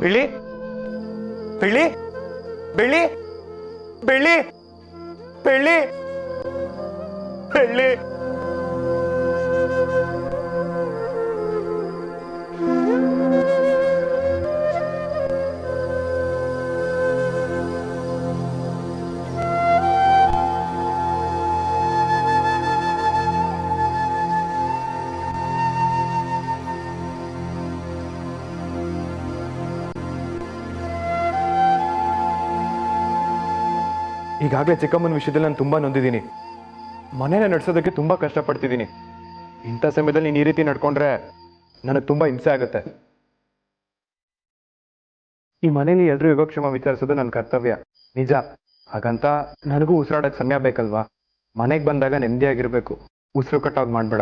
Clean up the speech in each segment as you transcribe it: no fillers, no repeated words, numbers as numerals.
ಬೆಳ್ಳಿ ಬೆಳ್ಳಿ ಬೆಳ್ಳಿ ಬೆಳ್ಳಿ ಬೆಳ್ಳಿ ಬೆಳ್ಳಿ ಈಗಾಗಲೇ ಚಿಕ್ಕಮ್ಮನ ವಿಷಯದಲ್ಲಿ ನಾನು ತುಂಬಾ ನೊಂದಿದ್ದೀನಿ. ಮನೇನ ನಡೆಸೋದಕ್ಕೆ ತುಂಬಾ ಕಷ್ಟಪಡ್ತಿದ್ದೀನಿ. ಇಂಥ ಸಮಯದಲ್ಲಿ ನೀನು ಈ ರೀತಿ ನಡ್ಕೊಂಡ್ರೆ ನನಗೆ ತುಂಬಾ ಹಿಂಸೆ ಆಗುತ್ತೆ. ಈ ಮನೇಲಿ ಎಲ್ರೂ ಯೋಗಕ್ಷೇಮ ವಿಚಾರಿಸೋದು ನನ್ನ ಕರ್ತವ್ಯ ನಿಜ. ಹಾಗಂತ ನನಗೂ ಉಸಿರಾಡೋಕ್ಕೆ ಸಮಯ ಬೇಕಲ್ವಾ? ಮನೆಗೆ ಬಂದಾಗ ನೆಮ್ಮದಿಯಾಗಿರ್ಬೇಕು. ಉಸಿರು ಕಟ್ಟಾಗಿ ಮಾಡಬೇಡ.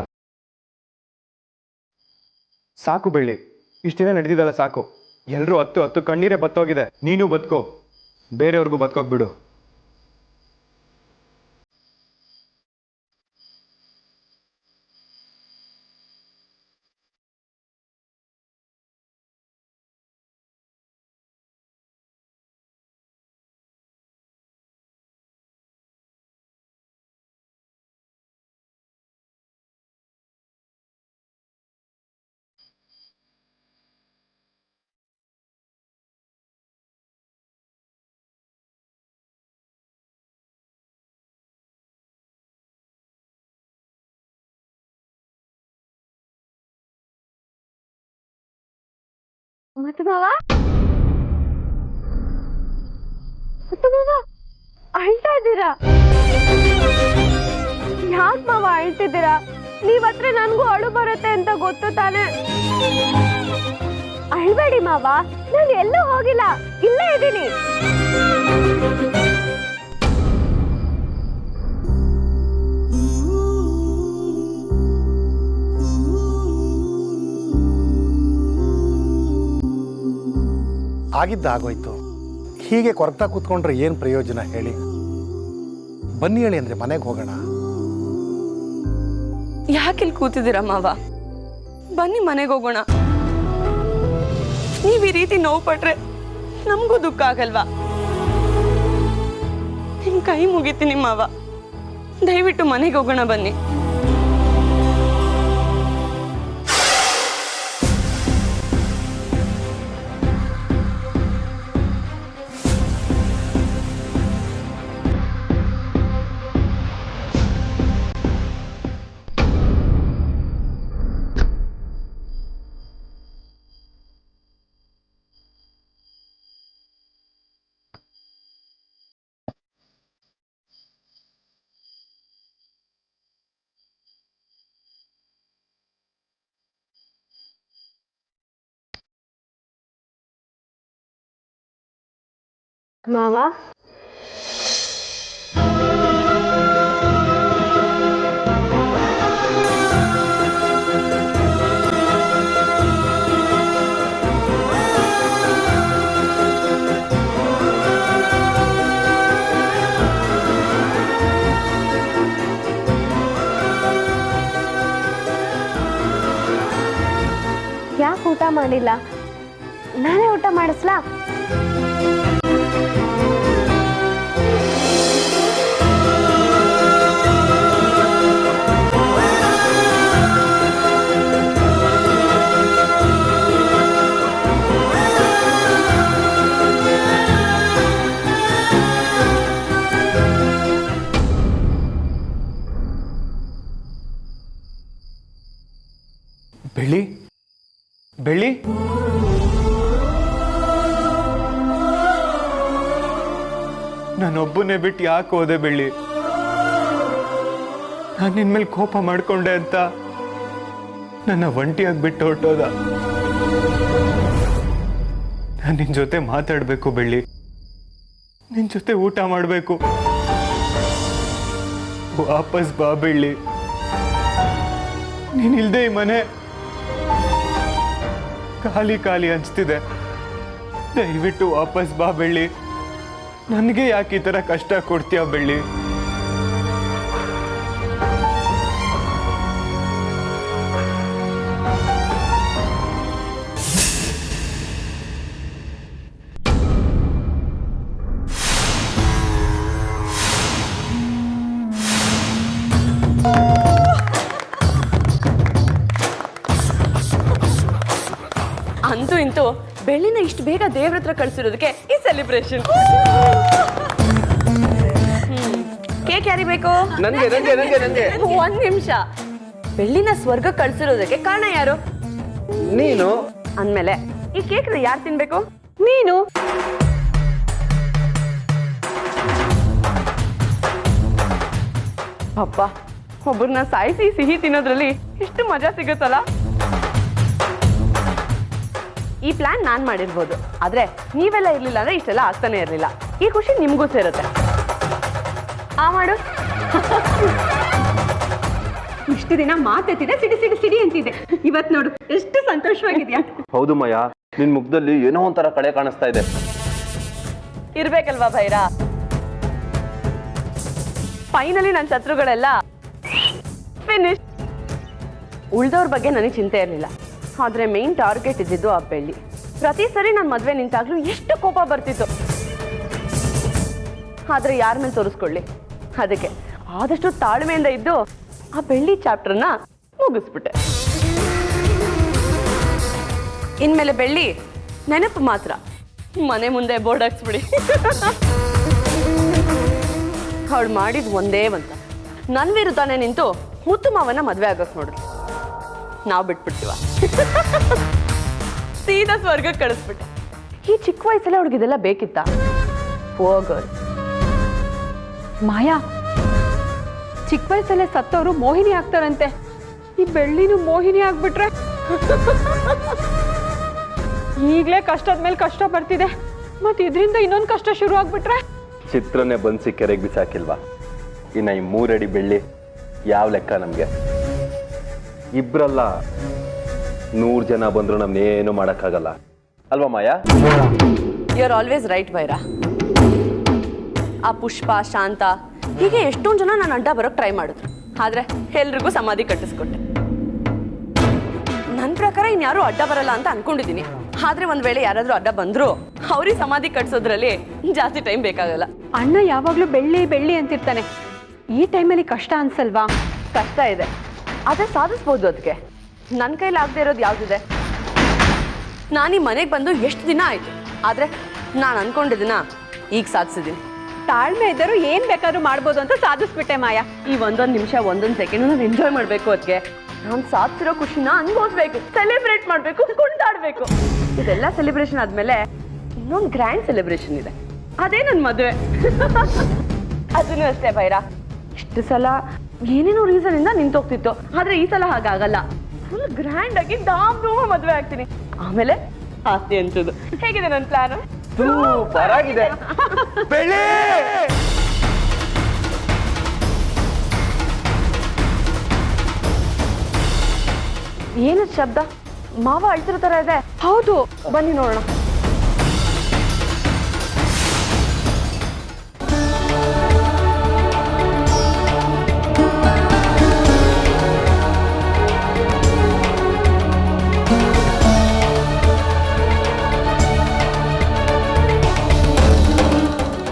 ಸಾಕು ಬೆಳ್ಳಿ, ಇಷ್ಟು ದಿನ ನಡೆದಿದ್ದಲ್ಲ ಸಾಕು. ಎಲ್ಲರೂ ಹತ್ತು ಕಣ್ಣೀರೇ ಬತ್ತೋಗಿದೆ. ನೀನು ಬದುಕೋ, ಬೇರೆಯವ್ರಿಗೂ ಬದುಕೋಗ್ಬಿಡು. ಮತ್ತೆ ಮಾವ ಅಳ್ತಾ ಇದ್ದೀರಾ? ಯಾಕೆ ಮಾವ ಅಳ್ತಿದ್ದೀರಾ? ನೀವ್ ಹತ್ರ ನನ್ಗೂ ಅಳು ಬರುತ್ತೆ ಅಂತ ಗೊತ್ತು ತಾನೆ. ಅಳ್ಬೇಡಿ ಮಾವ, ನಾನು ಎಲ್ಲೂ ಹೋಗಿಲ್ಲ, ಇಲ್ಲೇ ಇದ್ದೀನಿ. ಆಗಿದ್ದಾಗೋಯ್ತು. ಹೀಗೆ ಕೊರಗ್ತಾ ಕೂತ್ಕೊಂಡ್ರೆ ಏನು ಪ್ರಯೋಜನ ಹೇಳಿ? ಬನ್ನಿ ಹೇಳಿ ಅಂದ್ರೆ ಮನೆಗೆ ಹೋಗೋಣ. ಯಾಕಿಲ್ಲಿ ಕೂತಿದ್ದೀರಾ ಮಾವ? ಬನ್ನಿ ಮನೆಗೆ ಹೋಗೋಣ. ನೀವ್ ಈ ರೀತಿ ನೋವು ಪಟ್ರೆ ನಮಗೂ ದುಃಖ ಆಗಲ್ವಾ? ನಿಮ್ ಕೈ ಮುಗಿತೀನಿ ಮಾವ, ದಯವಿಟ್ಟು ಮನೆಗೆ ಹೋಗೋಣ ಬನ್ನಿ. ಮಾವ ಯಾಕೆ ಊಟ ಮಾಡಿಲ್ಲ? ನಾನೇ ಊಟ ಮಾಡಿಸ್ಲಾ? ಬೆಳ್ಳಿ ಬೆಳ್ಳಿ ನಾನೊಬ್ಬನೇ ಬಿಟ್ಟು ಯಾಕೆ ಹೋದೆ ಬೆಳ್ಳಿ? ನಾನು ನಿನ್ಮೇಲೆ ಕೋಪ ಮಾಡ್ಕೊಂಡೆ ಅಂತ ನನ್ನ ಒಂಟಿಯಾಗಿ ಬಿಟ್ಟು ಹೊರಟೋದ. ನಾನು ನಿನ್ ಜೊತೆ ಮಾತಾಡ್ಬೇಕು ಬೆಳ್ಳಿ, ನಿನ್ ಜೊತೆ ಊಟ ಮಾಡ್ಬೇಕು. ವಾಪಸ್ ಬಾ ಬೆಳ್ಳಿ. ನೀನಿಲ್ದೆ ಈ ಮನೆ ಖಾಲಿ ಖಾಲಿ ಅನ್ಸ್ತಿದೆ. ದಯವಿಟ್ಟು ವಾಪಸ್ ಬಾ ಬೆಳ್ಳಿ. ನನಗೆ ಯಾಕೆ ಈ ಥರ ಕಷ್ಟ ಕೊಡ್ತೀಯ ಬೆಳ್ಳಿ? ಅಂತೂ ಇಂತೂ ಬೆಳ್ಳಿನ ಇಷ್ಟು ಬೇಗ ದೇವ್ರ ಹತ್ರ ಕಳ್ಸಿರೋದಕ್ಕೆ ಈ ಸೆಲೆಬ್ರೇಷನ್. ಕೇಕ್ ಯಾರಿಬೇಕು? ಒಂದ್ ನಿಮಿಷ. ಬೆಳ್ಳಿನ ಸ್ವರ್ಗ ಕಳ್ಸಿರೋದಕ್ಕೆ ಕಾರಣ ಯಾರು? ನೀನು. ಅಂದ್ಮೇಲೆ ಈ ಕೇಕ್ ಯಾರು ತಿನ್ಬೇಕು? ನೀನು. ಅಪ್ಪ, ಒಬ್ಬರನ್ನ ಸಾಯಿಸಿ ಸಿಹಿ ತಿನ್ನೋದ್ರಲ್ಲಿ ಎಷ್ಟು ಮಜಾ ಸಿಗುತ್ತಲ್ಲ. ಈ ಪ್ಲಾನ್ ನಾನ್ ಮಾಡಿರ್ಬೋದು, ಆದ್ರೆ ನೀವೆಲ್ಲ ಇರ್ಲಿಲ್ಲ ಅಂದ್ರೆ ಇಷ್ಟೆಲ್ಲ ಆಗ್ತಾನೆ ಇರ್ಲಿಲ್ಲ. ಈ ಖುಷಿ ನಿಮ್ಗೂ ಸೇರುತ್ತೆ. ಆ ಮಾಡು. ಇಷ್ಟು ದಿನ ಮಾತೆತ್ತಿದೆ, ಸಿಡಿ ಸಿಡಿ ಸಿಡಿ ಅಂತಿದೆ. ಇವತ್ ನೋಡು ಎಷ್ಟು ಸಂತೋಷವಾಗಿದ್ಯಾ. ಹೌದು ಮಯ, ನಿನ್ ಮುಖದಲ್ಲಿ ಏನೋ ಒಂಥರ ಕಳೆ ಕಾಣಿಸ್ತಾ ಇದೆ. ಇರ್ಬೇಕಲ್ವಾ ಭೈರ? ಫೈನಲಿ ನನ್ನ ಶತ್ರುಗಳೆಲ್ಲ ಫಿನಿಶ್. ಉಳ್ದವ್ರ ಬಗ್ಗೆ ನನಗೆ ಚಿಂತೆ ಇರಲಿಲ್ಲ, ಆದ್ರೆ ಮೇನ್ ಟಾರ್ಗೆಟ್ ಇದ್ದಿದ್ದು ಆ ಬೆಳ್ಳಿ. ಪ್ರತಿ ಸರಿ ನನ್ನ ಮದ್ವೆ ನಿಂತಾಗ್ಲೂ ಎಷ್ಟು ಕೋಪ ಬರ್ತಿತ್ತು. ಆದ್ರೆ ಯಾರ ಮೇಲೆ ತೋರಿಸ್ಕೊಳ್ಳಿ? ಅದಕ್ಕೆ ಆದಷ್ಟು ತಾಳ್ಮೆಯಿಂದ ಇದ್ದು ಆ ಬೆಳ್ಳಿ ಚಾಪ್ಟರ್ನ ಮುಗಿಸ್ಬಿಟ್ಟೆ. ಇನ್ಮೇಲೆ ಬೆಳ್ಳಿ ನೆನಪು ಮಾತ್ರ, ಮನೆ ಮುಂದೆ ಬೋರ್ಡ್ ಹಾಕ್ಸ್ಬಿಡಿ. ಅವಳು ಮಾಡಿದ್ ಒಂದೇ ಒಂದು, ನನ್ನ ವಿರುದ್ಧನೇ ನಿಂತು ಮುತ್ತು ಮಾವನ ಮದ್ವೆ ಆಗಕ್ ನೋಡ್ರಿ. ನಾವು ಬಿಟ್ಬಿಡ್ತೀವ, ಸೀದಾ ಸ್ವರ್ಗಕ್ಕೆ ಕಳಿಸ್ಬಿಟ್ಟೆ. ಈ ಚಿಕ್ಕ ವಯಸ್ಸಲ್ಲೇ ಅವ್ಳಿಗಿದೆಲ್ಲ ಬೇಕಿತ್ತ? ಹೋಗೋರು ಮಾಯಾ, ಚಿಕ್ಕ ವಯಸ್ಸಲ್ಲೇ ಸತ್ತವರು ಮೋಹಿನಿ ಆಗ್ತಾರಂತೆ. ಈ ಬೆಳ್ಳಿನೂ ಮೋಹಿನಿ ಆಗ್ಬಿಟ್ರೆ ಈಗ್ಲೇ ಕಷ್ಟದ ಮೇಲೆ ಕಷ್ಟ ಬರ್ತಿದೆ, ಮತ್ ಇದ್ರಿಂದ ಇನ್ನೊಂದು ಕಷ್ಟ ಶುರು ಆಗ್ಬಿಟ್ರೆ? ಚಿತ್ರನೇ ಬಂದ್ಸಿ ಕೆರೆಗೆ ಬಿಸಾಕಿಲ್ವಾ? ಇನ್ನ ಈ 3 ಅಡಿ ಬೆಳ್ಳಿ ಯಾವ ಲೆಕ್ಕ ನಮ್ಗೆ? ಇಬ್ರಲ್ಲ 100 ಜನ ಬಂದ್ರು ನಮ್ನೇನು ಮಾಡಕ್ಕಾಗಲ್ಲ ಅಲ್ವಾ Maya? You are always right Bhaira. ಆ ಪುಷ್ಪ, ಶಾಂತ, ಹೀಗೆ ಎಷ್ಟೊಂದು ಜನ ನಾನು ಅಡ್ಡ ಬರೋಕ್ ಟ್ರೈ ಮಾಡಿದ್ರು, ಆದ್ರೆ ಎಲ್ರಿಗೂ ಸಮಾಧಿ ಕಟ್ಟಿಸ್ಕೊಟ್ಟೆ. ನನ್ನ ಪ್ರಕಾರ ಇನ್ಯಾರು ಅಡ್ಡ ಬರಲ್ಲ ಅಂತ ಅನ್ಕೊಂಡಿದ್ದೀನಿ. ಆದ್ರೆ ಒಂದ್ ವೇಳೆ ಯಾರಾದ್ರೂ ಅಡ್ಡ ಬಂದ್ರು ಅವ್ರಿಗೆ ಸಮಾಧಿ ಕಟ್ಸೋದ್ರಲ್ಲಿ ಜಾಸ್ತಿ ಟೈಮ್ ಬೇಕಾಗಲ್ಲ. ಅಣ್ಣ ಯಾವಾಗ್ಲೂ ಬೆಳ್ಳಿ ಬೆಳ್ಳಿ ಅಂತಿರ್ತಾನೆ. ಈ ಟೈಮಲ್ಲಿ ಕಷ್ಟ ಅನ್ಸಲ್ವಾ? ಕಷ್ಟ ಇದೆ, ಆದ್ರೆ ಸಾಧಿಸ್ಬೋದು. ಅದಕ್ಕೆ ನನ್ನ ಕೈಲಿ ಆಗದೆ ಇರೋದು ಯಾವ್ದಿದೆ? ನಾನು ಈ ಮನೆಗೆ ಬಂದು ಎಷ್ಟು ದಿನ ಆಯ್ತು, ಆದ್ರೆ ನಾನು ಅನ್ಕೊಂಡಿದ್ದೀನ ಈಗ ಸಾಧಿಸಿದ್ದೀನಿ. ತಾಳ್ಮೆ ಇದ್ದರೂ ಏನ್ ಬೇಕಾದ್ರೂ ಮಾಡ್ಬೋದು ಅಂತ ಸಾಧಿಸ್ಬಿಟ್ಟೆ ಮಾಯಾ. ಈ ಒಂದೊಂದು ನಿಮಿಷ, ಒಂದೊಂದು ಸೆಕೆಂಡ್ ನಾನು ಎಂಜಾಯ್ ಮಾಡಬೇಕು. ಅದಕ್ಕೆ ನಾನು ಸಾಧಿಸಿರೋ ಖುಷಿನ ಅನ್ಭವಿಸ್ಬೇಕು, ಸೆಲೆಬ್ರೇಟ್ ಮಾಡಬೇಕು, ಕೊಂಡಾಡ್ಬೇಕು. ಇದೆಲ್ಲ ಸೆಲೆಬ್ರೇಷನ್ ಆದ್ಮೇಲೆ ಇನ್ನೊಂದು ಗ್ರ್ಯಾಂಡ್ ಸೆಲೆಬ್ರೇಷನ್ ಇದೆ, ಅದೇ ನನ್ನ ಮದುವೆ. ಅದನ್ನು ಅಷ್ಟೇ ಭೈರಾ, ಇಷ್ಟು ಸಲ ಏನೇನೋ ರೀಸನ್ ಇಂದ ನಿಂತೋಗ್ತಿತ್ತು, ಆದ್ರೆ ಈ ಸಲ ಹಾಗಾಗಲ್ಲ. ಫುಲ್ ಗ್ರ್ಯಾಂಡ್ ಆಗಿ ಧಾಮ್ ಧೂಮ ಮದುವೆ ಆಗ್ತೀನಿ. ಆಮೇಲೆ ಆಸ್ತಿ ಹಂಚೋದು. ಹೇಗಿದೆ ನನ್ನ ಪ್ಲಾನ್? ಸೂಪರ್ ಆಗಿದೆ. ಬೆಳ್ಳಿ ಏನು ಶಬ್ದ? ಮಾವ ಅಳ್ತಿರೋ ತರ ಇದೆ. ಹೌದು, ಬನ್ನಿ ನೋಡೋಣ.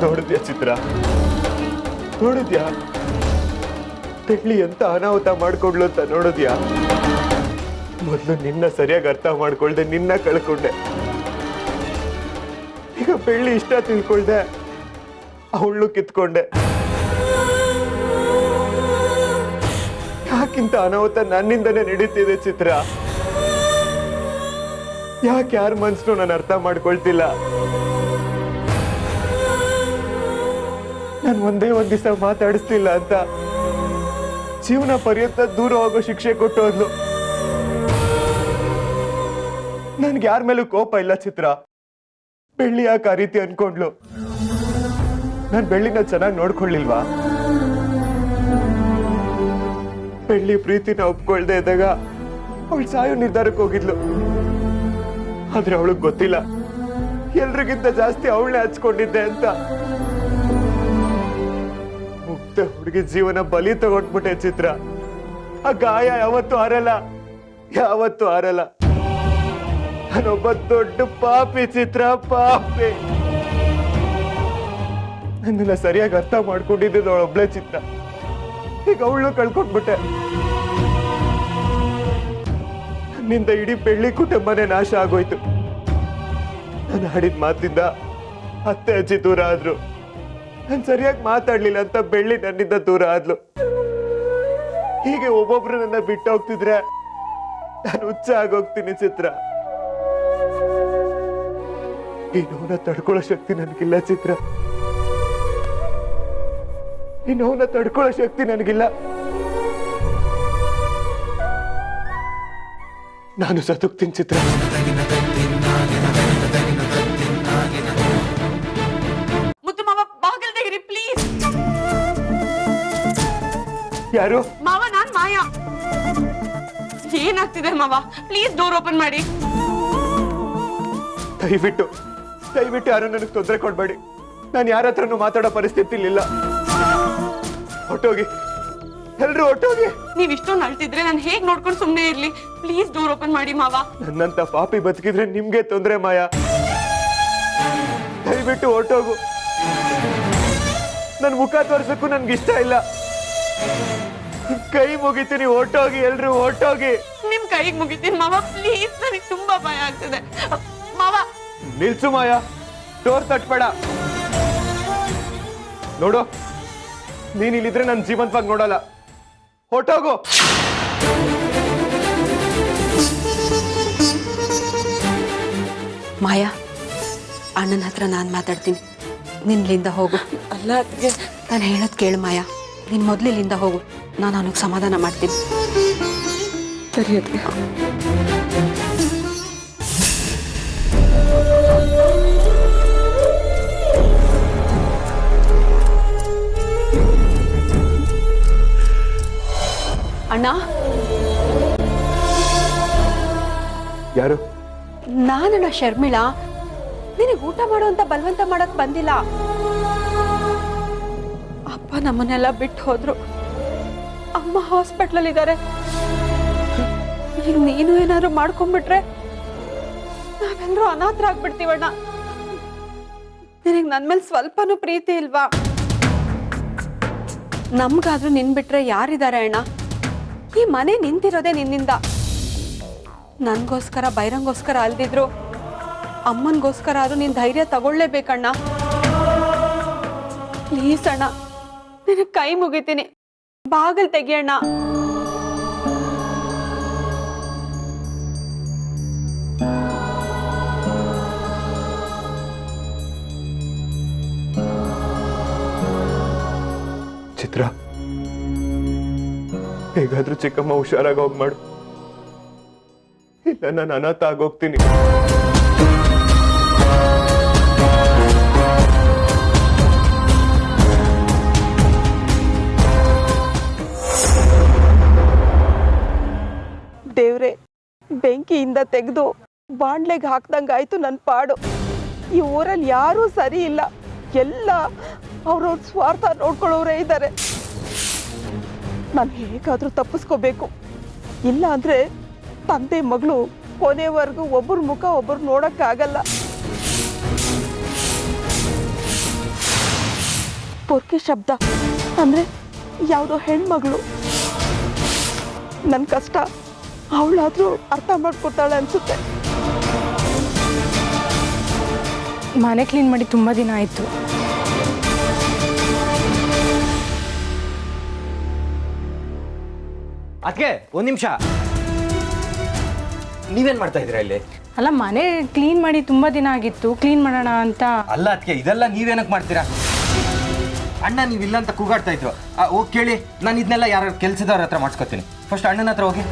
ನೋಡಿದ್ಯಾ ಚಿತ್ರ? ನೋಡಿದ್ಯಾ ಬೆಳ್ಳಿ ಎಂತ ಅನಾಹುತ ಮಾಡ್ಕೊಡ್ಲು ಅಂತ? ನೋಡಿದ್ಯಾ? ಮೊದಲು ನಿನ್ನ ಸರಿಯಾಗಿ ಅರ್ಥ ಮಾಡ್ಕೊಳ್ದೆ ನಿನ್ನ ಕಳ್ಕೊಂಡೆ. ಈಗ ಬೆಳ್ಳಿ ಇಷ್ಟ ತಿಳ್ಕೊಳ್ದೆ ಅವಳು ಕಿತ್ಕೊಂಡೆ. ಯಾಕಿಂತ ಅನಾಹುತ ನನ್ನಿಂದನೇ ನಡೀತಿದೆ ಚಿತ್ರ? ಯಾಕೆ ಯಾರ ಮನ್ಸನ್ನು ನಾನು ಅರ್ಥ ಮಾಡ್ಕೊಳ್ತಿಲ್ಲ? ನಾನು ಒಂದೇ ಒಂದ್ ದಿವಸ ಮಾತಾಡಿಸ್ಲಿಲ್ಲ ಅಂತ ಜೀವನ ಪರ್ಯಂತ ದೂರ ಹೋಗೋ ಶಿಕ್ಷೆ ಕೊಟ್ಟು ಹೋದ್ಲು. ನನ್ಗೆ ಯಾರ ಮೇಲೂ ಕೋಪ ಇಲ್ಲ ಚಿತ್ರ. ಬೆಳ್ಳಿ ಯಾಕೆ ಆ ರೀತಿ ಅನ್ಕೊಂಡ್ಲು? ನಾನು ಬೆಳ್ಳಿನ ಚೆನ್ನಾಗಿ ನೋಡ್ಕೊಳ್ಳಿಲ್ವಾ? ಬೆಳ್ಳಿ ಪ್ರೀತಿನ ಒಪ್ಕೊಳ್ದೆ ಇದ್ದಾಗ ಅವಳು ಸಾಯೋ ನಿರ್ಧಾರಕ್ಕೆ ಹೋಗಿದ್ಲು. ಆದ್ರೆ ಅವಳಿಗೆ ಗೊತ್ತಿಲ್ಲ ಎಲ್ರಿಗಿಂತ ಜಾಸ್ತಿ ಅವಳನ್ನೇ ಹಚ್ಕೊಂಡಿದ್ದೆ ಅಂತ. ಮುಕ್ತ ಹುಡುಗಿ ಜೀವನ ಬಲಿ ತಗೊಂಡ್ಬಿಟ್ಟೆ ಚಿತ್ರ. ಆ ಗಾಯ ಯಾವತ್ತೂ ಆರಲ್ಲ, ಯಾವತ್ತೂ ಆರಲ್ಲ. ನಾನೊಬ್ಬ ದೊಡ್ಡ ಪಾಪಿ ಚಿತ್ರ, ಪಾಪಿ. ನನ್ನನ್ನ ಸರಿಯಾಗಿ ಅರ್ಥ ಮಾಡ್ಕೊಂಡಿದ್ದು ಅವಳೊಬ್ಳೆ ಚಿತ್ರ. ಈಗ ಅವಳು ಕಳ್ಕೊಂಡ್ಬಿಟ್ಟೆ. ನನ್ನಿಂದ ಇಡೀ ಬೆಳ್ಳಿ ಕುಟುಂಬನೇ ನಾಶ ಆಗೋಯ್ತು. ನಾನು ಆಡಿದ ಮಾತಿಂದ ಅತ್ತೆ ಅಜ್ಜಿ ದೂರ ಆದ್ರು. ನಾನು ಸರಿಯಾಗಿ ಮಾತಾಡ್ಲಿಲ್ಲ ಅಂತ ಬೆಳ್ಳಿ ನನ್ನಿಂದ ದೂರ ಆದ್ಲು. ಹೀಗೆ ಒಬ್ಬೊಬ್ರು ನನ್ನ ಬಿಟ್ಟು ಹೋಗ್ತಿದ್ರೆ ನಾನು ಹುಚ್ಚ ಆಗೋಗ್ತೀನಿ ಚಿತ್ರ. ಈ ನೋವನ್ನ ತಡ್ಕೊಳ್ಳೋ ಶಕ್ತಿ ನನಗಿಲ್ಲ ಚಿತ್ರ. ಈ ನೋವನ್ನ ತಡ್ಕೊಳ್ಳೋ ಶಕ್ತಿ ನನಗಿಲ್ಲ. ನಾನು ಸತ್ತೋಗ್ತೀನಿ ಚಿತ್ರ. ಮುತ್ತು ಮಾವ ಬಾಗಿಲು ತೆಗೀರಿ ಪ್ಲೀಸ್. ಯಾರು? ಮಾವ ನಾನ್ ಮಾಯಾ. ಏನಾಗ್ತಿದೆ ಮಾವ? ಪ್ಲೀಸ್ ಡೋರ್ ಓಪನ್ ಮಾಡಿ. ದಯವಿಟ್ಟು ಯಾರು ನನಗೆ ತೊಂದರೆ ಕೊಡ್ಬೇಡಿ. ನಾನು ಯಾರ ಹತ್ರನೂ ಮಾತಾಡೋ ಪರಿಸ್ಥಿತಿ ಇಲ್ಲ. ಹೊಟ್ಟೋಗಿ, ಎಲ್ರು ಹೊಟ್ಟೋಗಿ. ನೀವ್ ಇಷ್ಟೊಂದು ಅಳ್ತಿದ್ರೆ ನಾನು ಹೇಗ್ ನೋಡ್ಕೊಂಡು ಸುಮ್ಮನೆ ಇರ್ಲಿ? ಪ್ಲೀಸ್ ಡೋರ್ ಓಪನ್ ಮಾಡಿ ಮಾವ. ನನ್ನಂತ ಪಾಪಿ ಬದುಕಿದ್ರೆ ನಿಮ್ಗೆ ತೊಂದರೆ ಮಾಯಾ. ದಯವಿಟ್ಟು ಹೊಟ್ಟೋಗು. ನನ್ ಮುಖ ತೋರ್ಸಕ್ಕೂ ನನ್ಗೆ ಇಷ್ಟ ಇಲ್ಲ. ಕೈ ಮುಗಿತೀನಿ, ಹೊಟ್ಟೋಗಿ, ಎಲ್ರು ಹೊಟ್ಟೋಗಿ. ನಿಮ್ ಕೈಗೆ ಮುಗಿತೀನಿ ಮಾವ, ಪ್ಲೀಸ್. ನನಗೆ ತುಂಬಾ ಭಯ ಆಗ್ತದೆ ಮಾವ. ನಿಲ್ಸು ಮಾಯಾ, ಡೋರ್ ತಟ್ಬೇಡ. ನೋಡು, ನೀನ್ ಇಲ್ಲಿದ್ರೆ ನನ್ ಜೀವಂತವಾಗಿ ನೋಡಲ್ಲ. ಹೊಟ್ಟೋಗು. ಮಾಯಾ, ಅಣ್ಣನ ಹತ್ರ ನಾನು ಮಾತಾಡ್ತೀನಿ, ನಿನ್ಲಿಂದ ಹೋಗು. ಅಲ್ಲ ನಾನು ಹೇಳೋದು ಕೇಳು ಮಾಯಾ, ನೀನು ಮೊದಲು ಇಲ್ಲಿಂದ ಹೋಗು, ನಾನು ಅವನಿಗೆ ಸಮಾಧಾನ ಮಾಡ್ತೀನಿ. ಸರಿ ಅದಕ್ಕೆ. ಅಣ್ಣ, ಯಾರು? ನಾನಣ್ಣ ಶರ್ಮಿಳಾ. ನಿನಗೆ ಊಟ ಮಾಡುವಂತ ಬಲವಂತ ಮಾಡಕ್ ಬಂದಿಲ್ಲ. ಅಪ್ಪ ನಮ್ಮನ್ನೆಲ್ಲ ಬಿಟ್ಟು ಹೋದ್ರು. ಅಮ್ಮ ಹಾಸ್ಪಿಟ್ಲಲ್ಲಿ ಇದ್ದಾರೆ. ಈಗ ನೀನು ಏನಾದ್ರು ಮಾಡ್ಕೊಂಡ್ಬಿಟ್ರೆ ನಾವೆಲ್ಲರೂ ಅನಾಥರಾಗ್ಬಿಡ್ತೀವಣ್ಣ. ನಿನಗೆ ನನ್ನ ಮೇಲೆ ಸ್ವಲ್ಪನೂ ಪ್ರೀತಿ ಇಲ್ವಾ? ನಮ್ಗಾದ್ರೂ ನಿನ್ ಬಿಟ್ರೆ ಯಾರಿದ್ದಾರೆ ಅಣ್ಣ? ಈ ಮನೆ ನಿಂತಿರೋದೇ ನಿನ್ನಿಂದ. ನನ್ಗೋಸ್ಕರ ಬೈರಂಗೋಸ್ಕರ ಅಲ್ದಿದ್ರು ಅಮ್ಮನ್ಗೋಸ್ಕರ ಆದ್ರೂ ನೀನ್ ಧೈರ್ಯ ತಗೊಳ್ಳೇಬೇಕಣ್ಣ. ಪ್ಲೀಸ್ ಅಣ್ಣ, ನಿನಗೆ ಕೈ ಮುಗಿತೀನಿ, ಬಾಗಿಲು ತೆಗಿಯಣ್ಣ. ಚಿತ್ರ, ಹೇಗಾದ್ರೂ ಚಿಕ್ಕಮ್ಮ ಹುಷಾರಾಗಿ ಹೋಗ್ ಮಾಡು. ಇಲ್ಲ ನಾನು ಅನಾಥ ಆಗೋಗ್ತೀನಿ. ದೇವ್ರೆ, ಬೆಂಕಿಯಿಂದ ತೆಗೆದು ಬಾಂಡ್ಲೆಗೆ ಹಾಕ್ದಂಗಾಯ್ತು ನನ್ನ ಪಾಡು. ಈ ಊರಲ್ಲಿ ಯಾರೂ ಸರಿ ಇಲ್ಲ. ಎಲ್ಲ ಅವ್ರವ್ರ ಸ್ವಾರ್ಥ ನೋಡ್ಕೊಳ್ಳೋರೇ ಇದ್ದಾರೆ. ನಾನು ಹೇಗಾದ್ರೂ ತಪ್ಪಿಸ್ಕೋಬೇಕು. ಇಲ್ಲ ಅಂದ್ರೆ ತಂದೆ ಮಗಳು ಕೊನೆವರೆಗೂ ಒಬ್ಬರ ಮುಖ ಒಬ್ಬರು ನೋಡಕ್ಕಾಗಲ್ಲ. ಪೊರ್ಕೆ ಶಬ್ದ ಅಂದ್ರೆ ಯಾವುದೋ ಹೆಣ್ಮಗಳು. ನನ್ನ ಕಷ್ಟ ಅವಳಾದ್ರೂ ಅರ್ಥ ಮಾಡ್ಕೊತಾಳೆ ಅನ್ಸುತ್ತೆ. ಮನೆ ಕ್ಲೀನ್ ಮಾಡಿ ತುಂಬ ದಿನ ಆಯಿತು. ಅದಕ್ಕೆ ಒಂದು ನಿಮಿಷ, ನೀವೇನ್ ಮಾಡ್ತಾ ಇದ್ದೀರಾ ಇಲ್ಲಿ? ಅಲ್ಲ, ಮನೆ ಕ್ಲೀನ್ ಮಾಡಿ ತುಂಬ ದಿನ ಆಗಿತ್ತು, ಕ್ಲೀನ್ ಮಾಡೋಣ ಅಂತ. ಅಲ್ಲ ಅದಕ್ಕೆ ಇದೆಲ್ಲ ನೀವೇನಕ್ಕೆ ಮಾಡ್ತೀರಾ? ಅಣ್ಣ ನೀವಿಲ್ಲ ಅಂತ ಕೂಗಾಡ್ತಾ ಇದ್ರು. ಹೋಗಿ ಕೇಳಿ, ನಾನು ಇದನ್ನೆಲ್ಲ ಯಾರು ಕೆಲಸದವ್ರ ಹತ್ರ ಮಾಡಿಸ್ಕೊತೀನಿ. ಫಸ್ಟ್ ಅಣ್ಣನ ಹತ್ರ ಹೋಗಿ.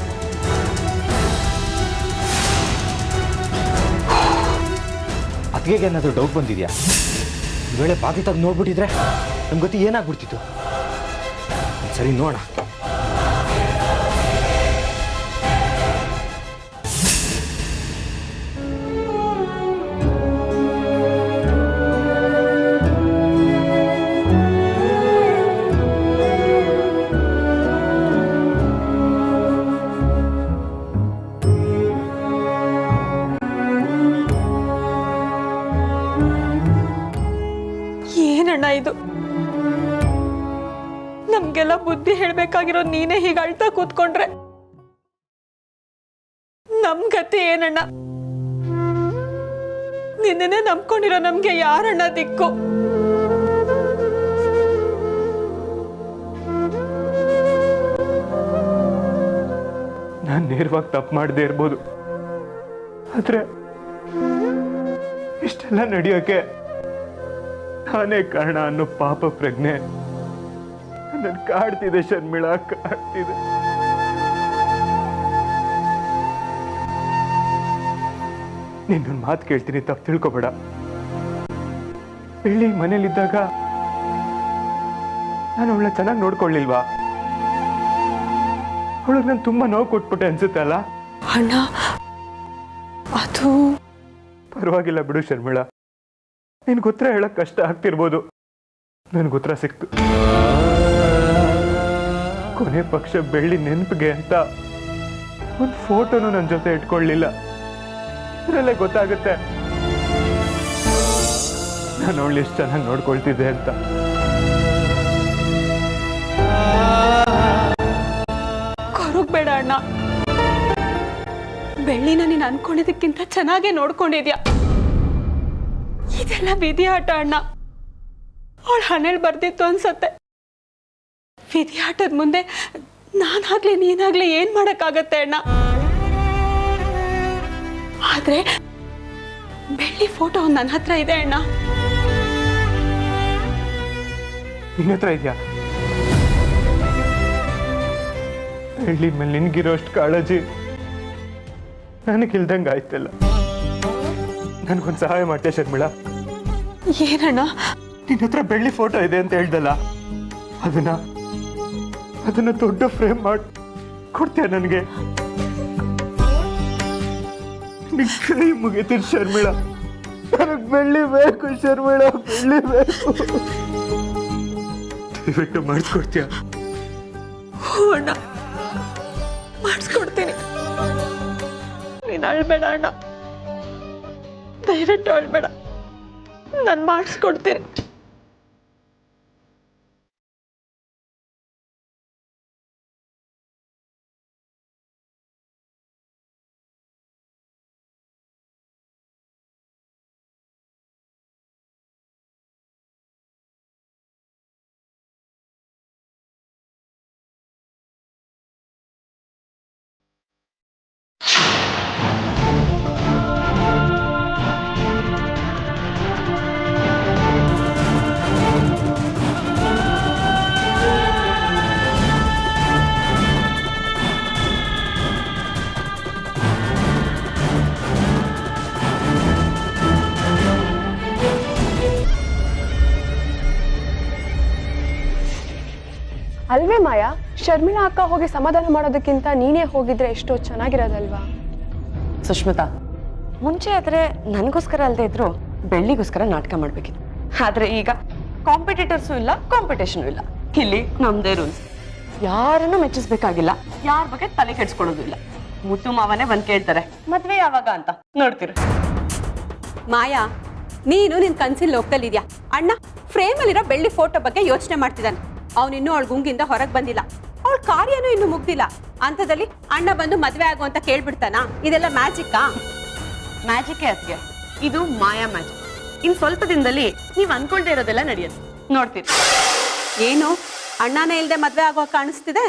ಅದಕ್ಕೆ ಏನಾದರೂ ಡೌಟ್ ಬಂದಿದ್ಯಾ? ಈ ವೇಳೆ ಬಾಗಿ ತೆಗೆದು ನೋಡ್ಬಿಟ್ಟಿದ್ರೆ ನಮ್ಗೆ ಗೊತ್ತಿ ಏನಾಗ್ಬಿಡ್ತಿತ್ತು. ಸರಿ ನೋಡ. ಏನಣ್ಣ ಇದು? ನಮ್ಗೆಲ್ಲ ಬುದ್ಧಿ ಹೇಳ್ಬೇಕಾಗಿರೋ ನೀನೇ ಹೀಗೆ ಅಳ್ತಾ ಕೂತ್ಕೊಂಡ್ರೆ ನಮ್ ಗತಿ ಏನಣ್ಣ? ನಿನ್ನೆ ನಂಬ್ಕೊಂಡಿರೋ ನಮ್ಗೆ ಯಾರಣ್ಣ ದಿಕ್ಕು? ನಾನು ನೇರವಾಗಿ ತಪ್ಪು ಮಾಡದೇ ಇರ್ಬೋದು, ಆದ್ರೆ ಇಷ್ಟೆಲ್ಲ ನಡೆಯೋಕೆ ನಾನೇ ಕಾರಣ ಅನ್ನೋ ಪಾಪ ಪ್ರಜ್ಞೆ ನನ್ನ ಕಾಡ್ತಿದೆ ಶರ್ಮಿಳಾ, ಕಾಡ್ತಿದೆ. ನಿನ್ನೊಂದು ಮಾತು ಕೇಳ್ತೀನಿ, ತಪ್ಪು ತಿಳ್ಕೊಬೇಡ. ಬೆಳ್ಳಿ ಮನೇಲಿದ್ದಾಗ ನಾನು ಅವಳನ್ನ ಚೆನ್ನಾಗಿ ನೋಡ್ಕೊಳ್ಳಿಲ್ವಾ? ಅವಳಿಗೆ ನಾನು ತುಂಬಾ ನೋವು ಕೊಟ್ಬಿಟ್ಟೆ ಅನ್ಸುತ್ತೆ ಅಲ್ಲ? ಅಣ್ಣ ಅದು ಪರವಾಗಿಲ್ಲ ಬಿಡು ಶರ್ಮಿಳಾ, ನಿನ್ಗೆ ಉತ್ತರ ಹೇಳಕ್ ಕಷ್ಟ ಆಗ್ತಿರ್ಬೋದು, ನನ್ಗೆ ಉತ್ತರ ಸಿಕ್ತು. ಕೊನೆ ಪಕ್ಷ ಬೆಳ್ಳಿ ನೆನಪಿಗೆ ಅಂತ ಒಂದು ಫೋಟೋನು ನನ್ನ ಜೊತೆ ಇಟ್ಕೊಳ್ಳಿಲ್ಲ. ಅದರಲ್ಲೇ ಗೊತ್ತಾಗುತ್ತೆ ನಾನು ಅವಳು ಎಷ್ಟು ಚೆನ್ನಾಗಿ ನೋಡ್ಕೊಳ್ತಿದ್ದೆ ಅಂತ. ಕೊರಗಬೇಡ ಅಣ್ಣ, ಬೆಳ್ಳಿನ ನೀನು ಅನ್ಕೊಂಡಿದ್ದಕ್ಕಿಂತ ಚೆನ್ನಾಗೇ ನೋಡ್ಕೊಂಡಿದ್ಯಾ. ಇದೆಲ್ಲ ವಿಧಿ ಆಟ ಅಣ್ಣ, ಅವಳ ಹಣೆಲ್ ಬರ್ದಿತ್ತು ಅನ್ಸತ್ತೆ. ವಿಧಿ ಆಟದ ಮುಂದೆ ನಾನಾಗ್ಲಿ ನೀನಾಗ್ಲಿ ಏನ್ ಮಾಡಕ್ಕಾಗತ್ತೆ ಅಣ್ಣ? ಆದ್ರೆ ಬೆಳ್ಳಿ ಫೋಟೋ ನನ್ನ ಹತ್ರ ಇದೆ ಅಣ್ಣ. ನಿನ್ನ ಹತ್ರ ಇದೆಯಾ? ಬೆಳ್ಳಿ ಮೇಲೆ ನಿನ್ಗಿರೋ ಅಷ್ಟು ಕಾಳಜಿ ನನಗಿಲ್ದಂಗೆ ಆಯ್ತಲ್ಲ. ನನ್ಗೊಂದು ಸಹಾಯ ಮಾಡ್ತೀಯ ಶರ್ಮಿಳಾ? ಏನಣ್ಣ? ನಿನ್ನ ಹತ್ರ ಬೆಳ್ಳಿ ಫೋಟೋ ಇದೆ ಅಂತ ಹೇಳ್ದಲ್ಲ, ಅದನ್ನ ದೊಡ್ಡ ಫ್ರೇಮ್ ಮಾಡಿ ಕೊಡ್ತೀಯ ನನಗೆ? ನಿನ್ ಕೈ ಮುಗಿತೀನಿ ಶರ್ಮಿಳಾ, ನನಗೆ ಬೆಳ್ಳಿ ಬೇಕು ಶರ್ಮಿಳಾ, ಬೆಳ್ಳಿ ಬೇಕು. ದಯವಿಟ್ಟು ಮಾಡಿಸ್ಕೊಡ್ತೀಯ? ಹ್ಞೂ ಅಣ್ಣ, ಮಾಡಿಸ್ಕೊಡ್ತೀನಿ. ನೀನು ಅಳ್ಬೇಡ ಅಣ್ಣ, ದಯವಿಟ್ಟು ಅಳ್ಬೇಡ, ನಾನು ಮಾಡಿಸ್ಕೊಡ್ತೀನಿ. ಅಲ್ವೇ ಮಾಯಾ, ಶರ್ಮಿಳಾ ಅಕ್ಕ ಹೋಗಿ ಸಮಾಧಾನ ಮಾಡೋದಕ್ಕಿಂತ ನೀನೇ ಹೋಗಿದ್ರೆ ಎಷ್ಟೋ ಚೆನ್ನಾಗಿರೋದಲ್ವಾ? ಸುಷ್ಮಿತಾ, ಮುಂಚೆ ಆದ್ರೆ ನನಗೋಸ್ಕರ ಅಲ್ಲದೆ ಇದ್ರು ಬೆಳ್ಳಿಗೋಸ್ಕರ ನಾಟಕ ಮಾಡ್ಬೇಕಿತ್ತು. ಆದ್ರೆ ಈಗ ಕಾಂಪಿಟೇಟರ್ಸು ಇಲ್ಲ, ಕಾಂಪಿಟೇಷನ್ ಇಲ್ಲ. ಇಲ್ಲಿ ನಮ್ದೇ ರೂಲ್ಸ್. ಯಾರನ್ನು ಮೆಚ್ಚಿಸ್ಬೇಕಾಗಿಲ್ಲ, ಯಾರ ಬಗ್ಗೆ ತಲೆ ಕೆಡ್ಸ್ಕೊಳ್ಳೋದು ಇಲ್ಲ. ಮುತ್ತು ಮಾವನೇ ಬಂದ್ ಕೇಳ್ತಾರೆ ಮದ್ವೆ ಯಾವಾಗ ಅಂತ, ನೋಡ್ತೀರ. ಮಾಯಾ, ನೀನು ನಿನ್ ಕನ್ಸಿನ ಲೋಕದಲ್ಲಿದ್ಯಾ. ಅಣ್ಣ ಫ್ರೇಮಲ್ಲಿರೋ ಬೆಳ್ಳಿ ಫೋಟೋ ಬಗ್ಗೆ ಯೋಚನೆ ಮಾಡ್ತಿದ್ದಾನೆ. ಅವನಿನ್ನೂ ಅವಳ ಗುಂಗಿಂದ ಹೊರಗೆ ಬಂದಿಲ್ಲ, ಅವಳ ಕಾರ್ಯನೂ ಇನ್ನು ಮುಗ್ದಿಲ್ಲ. ಅಂಥದ್ದಲ್ಲಿ ಅಣ್ಣ ಬಂದು ಮದ್ವೆ ಆಗು ಅಂತ ಕೇಳ್ಬಿಡ್ತಾನ? ಇದೆಲ್ಲ ಮ್ಯಾಜಿಕ್ಕಾ? ಮ್ಯಾಜಿಕ್ ಅದ್ಗೆ, ಇದು ಮಾಯಾ ಮ್ಯಾಜಿಕ್. ಇನ್ ಸ್ವಲ್ಪ ದಿನದಲ್ಲಿ ನೀವ್ ಅನ್ಕೊಳ್ದೇ ಇರೋದೆಲ್ಲ ನಡೆಯುತ್ತೆ, ನೋಡ್ತೀರಿ. ಏನು ಅಣ್ಣನೇ ಇಲ್ದೆ ಮದ್ವೆ ಆಗೋ ಕಾಣಿಸ್ತಿದೆ?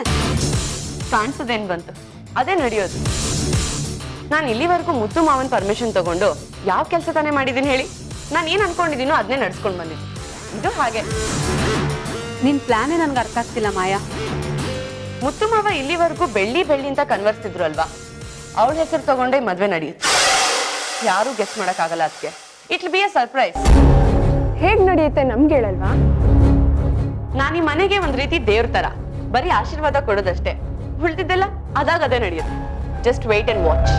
ಕಾಣಿಸೋದೇನ್ ಬಂತು, ಅದೇ ನಡೆಯೋದು. ನಾನು ಇಲ್ಲಿವರೆಗೂ ಮುತ್ತು ಮಾವನ್ ಪರ್ಮಿಷನ್ ತಗೊಂಡು ಯಾವ ಕೆಲಸ ತಾನೇ ಮಾಡಿದೀನಿ ಹೇಳಿ? ನಾನು ಏನ್ ಅನ್ಕೊಂಡಿದ್ದೀನೋ ಅದನ್ನೇ ನಡ್ಸ್ಕೊಂಡ್ ಬಂದಿದ್ದೀನಿ. ಇದು ಹಾಗೆ. ನಿನ್ ಪ್ಲಾನೇ ನನ್ಗೆ ಅರ್ಥ ಆಗ್ತಿಲ್ಲ ಮಾಯಾ. ಮುತ್ತು ಮಾವ ಇಲ್ಲಿವರೆಗೂ ಬೆಳ್ಳಿ ಬೆಳ್ಳಿ ಅಂತ ಕನ್ವರ್ಸ್ತಿದ್ರು ಅಲ್ವಾ? ಅವಳ ಹೆಸರು ತಗೊಂಡೆ ಮದ್ವೆ ನಡೆಯುತ್ತೆ. ಯಾರು ಗೆಸ್ ಮಾಡಕ್ಕಾಗಲ್ಲ ಅದಕ್ಕೆ. It will be a surprise. ಹೇಗ್ ನಡೆಯುತ್ತೆ ನಮ್ಗೆ ಹೇಳಲ್ವಾ? ನಾನು ಈ ಮನೆಗೆ ಒಂದ್ ರೀತಿ ದೇವ್ರ ತರ, ಬರೀ ಆಶೀರ್ವಾದ ಕೊಡೋದಷ್ಟೇ. ಉಳ್ದಿದ್ದೆಲ್ಲ ಅದಾಗ ಅದೇ ನಡೆಯುತ್ತೆ. Just wait and watch.